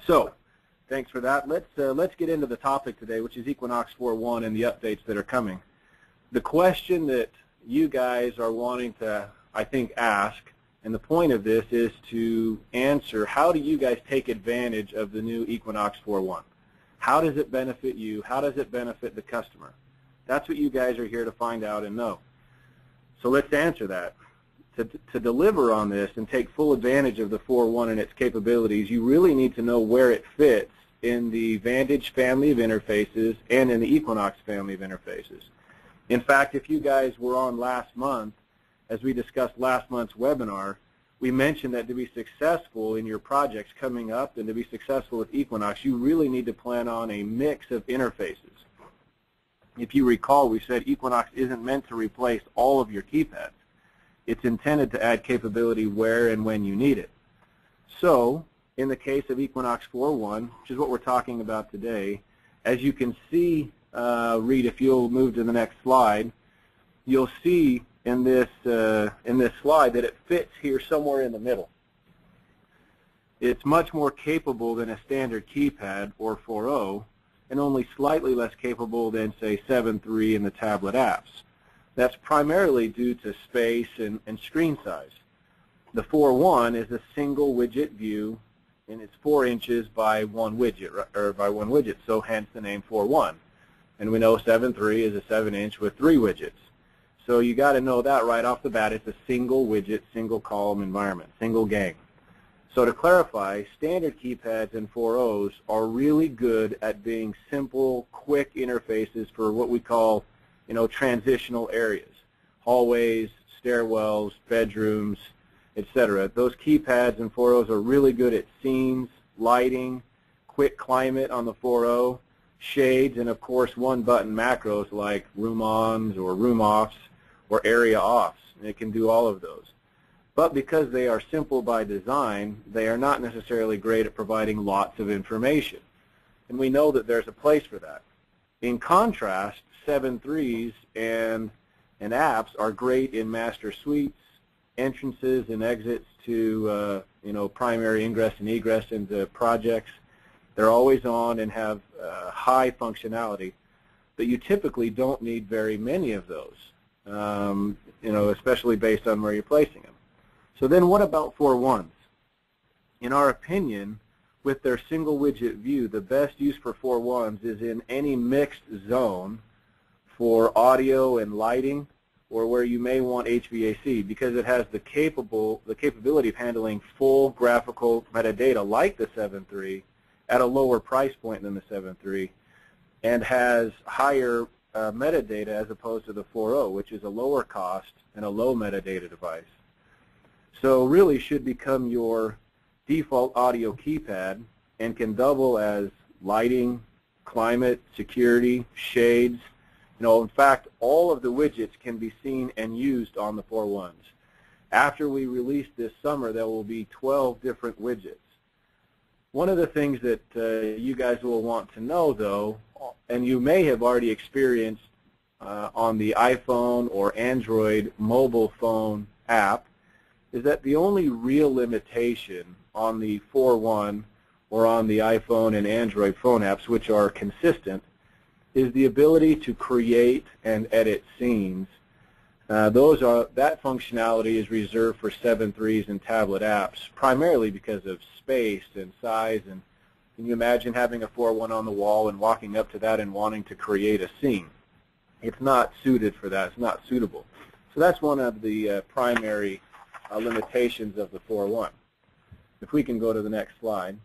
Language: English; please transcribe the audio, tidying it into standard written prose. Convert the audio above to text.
So, thanks for that. Let's get into the topic today, which is Equinox41 and the updates that are coming. The question that you guys are wanting to, I think, ask, and the point of this is to answer, how do you guys take advantage of the new Equinox41? How does it benefit you? How does it benefit the customer? That's what you guys are here to find out and know. So let's answer that. To deliver on this and take full advantage of the 4.1 and its capabilities, you really need to know where it fits in the Vantage family of interfaces and in the Equinox family of interfaces. In fact, if you guys were on last month, as we discussed last month's webinar, we mentioned that to be successful in your projects coming up and to be successful with Equinox, you really need to plan on a mix of interfaces. If you recall, we said Equinox isn't meant to replace all of your keypads. It's intended to add capability where and when you need it. So, in the case of Equinox41, which is what we're talking about today, as you can see, Reed, if you'll move to the next slide, you'll see in this slide that it fits here somewhere in the middle. It's much more capable than a standard keypad or 4.0, and only slightly less capable than, say, 7.3 in the tablet apps. That's primarily due to space and screen size. The 4.1 is a single widget view, and it's 4 inches by 1 widget, so hence the name 4.1. And we know 7.3 is a 7-inch with 3 widgets. So you got to know that right off the bat. It's a single widget, single column environment, single gang. So to clarify, standard keypads and 4.0s are really good at being simple, quick interfaces for what we call, transitional areas, hallways, stairwells, bedrooms, etc. Those keypads and 4.0s are really good at scenes, lighting, quick climate on the 4.0, shades, and of course one-button macros like room ons or room offs or area offs. And it can do all of those. But because they are simple by design, they are not necessarily great at providing lots of information. And we know that there's a place for that. In contrast, 7.3s and apps are great in master suites, entrances and exits to primary ingress and egress into projects. They're always on and have high functionality, but you typically don't need very many of those, especially based on where you're placing them. So then what about 4.1s? In our opinion, with their single widget view, the best use for 4.1s is in any mixed zone for audio and lighting, or where you may want HVAC, because it has the capability of handling full graphical metadata like the 7.3 at a lower price point than the 7.3, and has higher metadata as opposed to the 4.0, which is a lower cost and a low metadata device. So really should become your default audio keypad and can double as lighting, climate, security, shades. In fact, all of the widgets can be seen and used on the 4.1s. After we release this summer, there will be 12 different widgets. One of the things that you guys will want to know, though, and you may have already experienced on the iPhone or Android mobile phone app, is that the only real limitation on the 4.1 or on the iPhone and Android phone apps, which are consistent, is the ability to create and edit scenes. That functionality is reserved for 7.3s and tablet apps, primarily because of space and size. And can you imagine having a 4.1 on the wall and walking up to that and wanting to create a scene? It's not suited for that. It's not suitable. So that's one of the primary limitations of the 4.1. If we can go to the next slide.